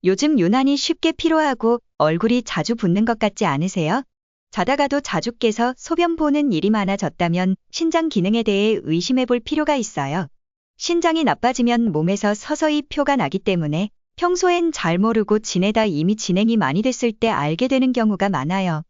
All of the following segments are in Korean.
요즘 유난히 쉽게 피로하고 얼굴이 자주 붓는 것 같지 않으세요? 자다가도 자주 깨서 소변 보는 일이 많아졌다면 신장 기능에 대해 의심해 볼 필요가 있어요. 신장이 나빠지면 몸에서 서서히 표가 나기 때문에 평소엔 잘 모르고 지내다 이미 진행이 많이 됐을 때 알게 되는 경우가 많아요.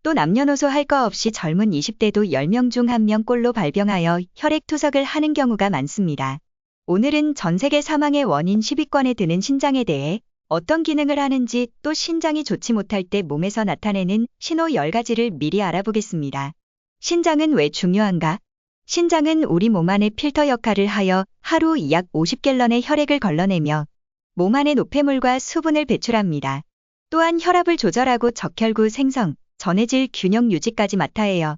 또 남녀노소 할 거 없이 젊은 20대도 10명 중 1명 꼴로 발병하여 혈액투석을 하는 경우가 많습니다. 오늘은 전 세계 사망의 원인 10위권에 드는 신장에 대해 어떤 기능을 하는지 또 신장이 좋지 못할 때 몸에서 나타내는 신호 10가지를 미리 알아보겠습니다. 신장은 왜 중요한가? 신장은 우리 몸 안의 필터 역할을 하여 하루 약 50갤런의 혈액을 걸러내며 몸 안의 노폐물과 수분을 배출합니다. 또한 혈압을 조절하고 적혈구 생성, 전해질 균형 유지까지 맡아 해요.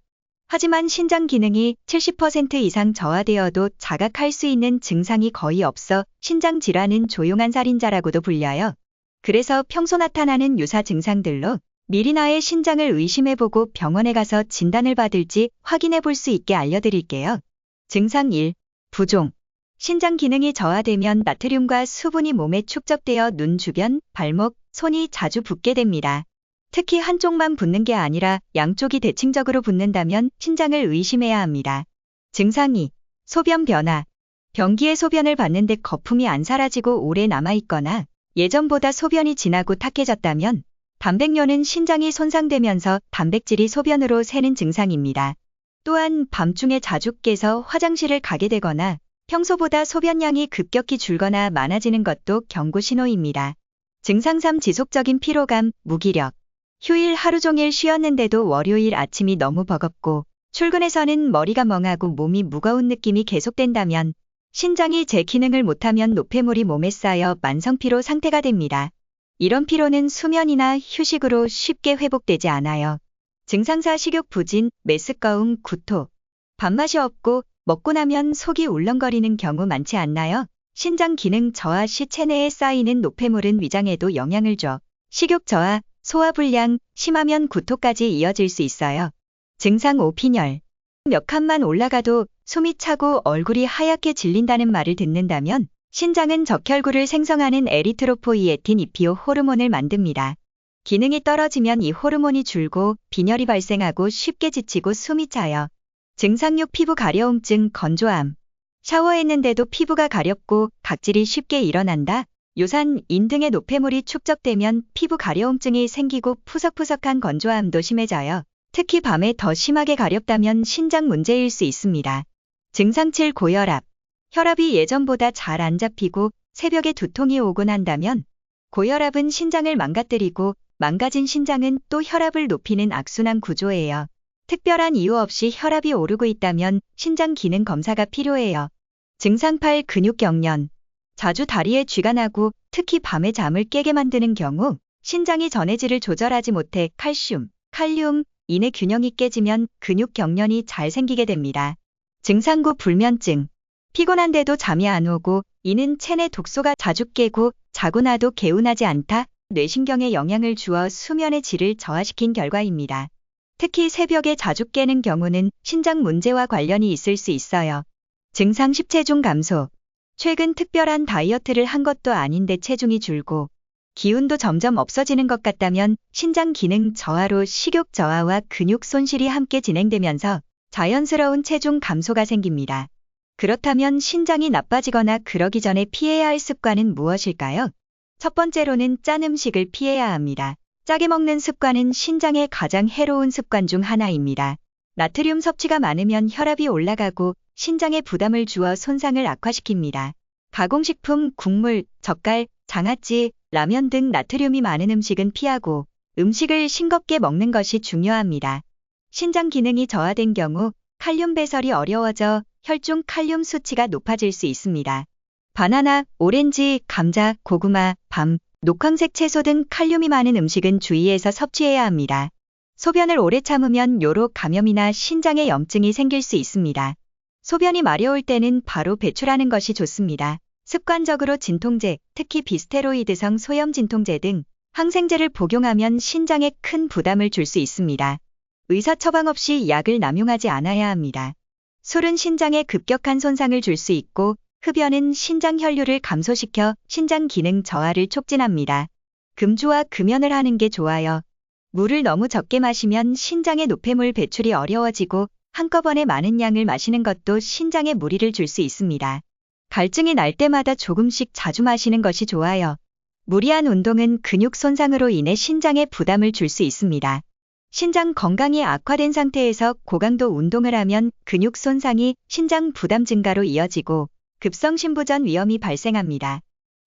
하지만 신장 기능이 70% 이상 저하되어도 자각할 수 있는 증상이 거의 없어 신장 질환은 조용한 살인자라고도 불려요. 그래서 평소 나타나는 유사 증상들로 미리 나의 신장을 의심해보고 병원에 가서 진단을 받을지 확인해 볼 수 있게 알려드릴게요. 증상 1. 부종. 신장 기능이 저하되면 나트륨과 수분이 몸에 축적되어 눈 주변, 발목, 손이 자주 붓게 됩니다. 특히 한쪽만 붓는 게 아니라 양쪽이 대칭적으로 붓는다면 신장을 의심해야 합니다. 증상 2. 소변 변화. 변기에 소변을 봤는데 거품이 안 사라지고 오래 남아있거나 예전보다 소변이 진하고 탁해졌다면 단백뇨는 신장이 손상되면서 단백질이 소변으로 새는 증상입니다. 또한 밤중에 자주 깨서 화장실을 가게 되거나 평소보다 소변량이 급격히 줄거나 많아지는 것도 경고 신호입니다. 증상 3. 지속적인 피로감, 무기력. 휴일 하루 종일 쉬었는데도 월요일 아침이 너무 버겁고 출근해서는 머리가 멍하고 몸이 무거운 느낌이 계속된다면 신장이 제 기능을 못하면 노폐물이 몸에 쌓여 만성피로 상태가 됩니다. 이런 피로는 수면이나 휴식으로 쉽게 회복되지 않아요. 증상 4. 식욕 부진, 메스꺼움, 구토. 밥맛이 없고 먹고 나면 속이 울렁거리는 경우 많지 않나요? 신장 기능 저하 시 체내에 쌓이는 노폐물은 위장에도 영향을 줘 식욕 저하, 소화불량, 심하면 구토까지 이어질 수 있어요. 증상 5. 빈혈. 몇 칸만 올라가도 숨이 차고 얼굴이 하얗게 질린다는 말을 듣는다면 신장은 적혈구를 생성하는 에리트로포이에틴 이피오 호르몬을 만듭니다. 기능이 떨어지면 이 호르몬이 줄고 빈혈이 발생하고 쉽게 지치고 숨이 차요. 증상 6. 피부 가려움증, 건조함. 샤워했는데도 피부가 가렵고 각질이 쉽게 일어난다. 요산, 인 등의 노폐물이 축적되면 피부 가려움증이 생기고 푸석푸석한 건조함도 심해져요. 특히 밤에 더 심하게 가렵다면 신장 문제일 수 있습니다. 증상 7. 고혈압. 혈압이 예전보다 잘 안 잡히고 새벽에 두통이 오곤 한다면 고혈압은 신장을 망가뜨리고 망가진 신장은 또 혈압을 높이는 악순환 구조예요. 특별한 이유 없이 혈압이 오르고 있다면 신장 기능 검사가 필요해요. 증상 8. 근육 경련. 자주 다리에 쥐가 나고 특히 밤에 잠을 깨게 만드는 경우 신장이 전해질을 조절하지 못해 칼슘, 칼륨, 인의 균형이 깨지면 근육 경련이 잘 생기게 됩니다. 증상 9. 불면증. 피곤한데도 잠이 안 오고 이는 체내 독소가 자주 깨고 자고 나도 개운하지 않다. 뇌신경에 영향을 주어 수면의 질을 저하시킨 결과입니다. 특히 새벽에 자주 깨는 경우는 신장 문제와 관련이 있을 수 있어요. 증상 10. 체중 감소. 최근 특별한 다이어트를 한 것도 아닌데 체중이 줄고 기운도 점점 없어지는 것 같다면 신장 기능 저하로 식욕 저하와 근육 손실이 함께 진행되면서 자연스러운 체중 감소가 생깁니다. 그렇다면 신장이 나빠지거나 그러기 전에 피해야 할 습관은 무엇일까요? 첫 번째로는 짠 음식을 피해야 합니다. 짜게 먹는 습관은 신장에 가장 해로운 습관 중 하나입니다. 나트륨 섭취가 많으면 혈압이 올라가고 신장에 부담을 주어 손상을 악화시킵니다. 가공식품, 국물, 젓갈, 장아찌, 라면 등 나트륨이 많은 음식은 피하고 음식을 싱겁게 먹는 것이 중요합니다. 신장 기능이 저하된 경우 칼륨 배설이 어려워져 혈중 칼륨 수치가 높아질 수 있습니다. 바나나, 오렌지, 감자, 고구마, 밤, 녹황색 채소 등 칼륨이 많은 음식은 주의해서 섭취해야 합니다. 소변을 오래 참으면 요로 감염이나 신장에 염증이 생길 수 있습니다. 소변이 마려울 때는 바로 배출하는 것이 좋습니다. 습관적으로 진통제, 특히 비스테로이드성 소염 진통제 등 항생제를 복용하면 신장에 큰 부담을 줄 수 있습니다. 의사 처방 없이 약을 남용하지 않아야 합니다. 술은 신장에 급격한 손상을 줄 수 있고 흡연은 신장 혈류를 감소시켜 신장 기능 저하를 촉진합니다. 금주와 금연을 하는 게 좋아요. 물을 너무 적게 마시면 신장의 노폐물 배출이 어려워지고 한꺼번에 많은 양을 마시는 것도 신장에 무리를 줄 수 있습니다. 갈증이 날 때마다 조금씩 자주 마시는 것이 좋아요. 무리한 운동은 근육 손상으로 인해 신장에 부담을 줄 수 있습니다. 신장 건강이 악화된 상태에서 고강도 운동을 하면 근육 손상이 신장 부담 증가로 이어지고 급성 신부전 위험이 발생합니다.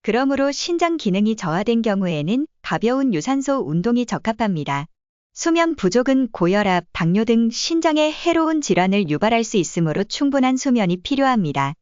그러므로 신장 기능이 저하된 경우에는 가벼운 유산소 운동이 적합합니다. 수면 부족은 고혈압, 당뇨 등 신장에 해로운 질환을 유발할 수 있으므로 충분한 수면이 필요합니다.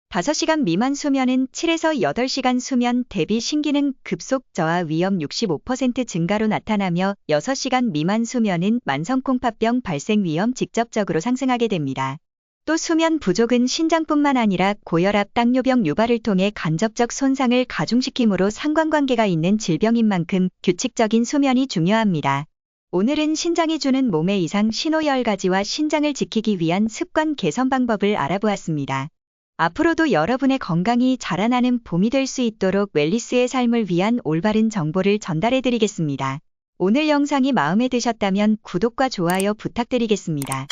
5시간 미만 수면은 7에서 8시간 수면 대비 신기능 급속 저하 위험 65% 증가로 나타나며 6시간 미만 수면은 만성콩팥병 발생 위험 직접적으로 상승하게 됩니다. 또 수면 부족은 신장뿐만 아니라 고혈압, 당뇨병 유발을 통해 간접적 손상을 가중시키므로 상관관계가 있는 질병인 만큼 규칙적인 수면이 중요합니다. 오늘은 신장이 주는 몸의 이상 신호 10가지와 신장을 지키기 위한 습관 개선 방법을 알아보았습니다. 앞으로도 여러분의 건강이 자라나는 봄이 될 수 있도록 웰리스의 삶을 위한 올바른 정보를 전달해 드리겠습니다. 오늘 영상이 마음에 드셨다면 구독과 좋아요 부탁드리겠습니다.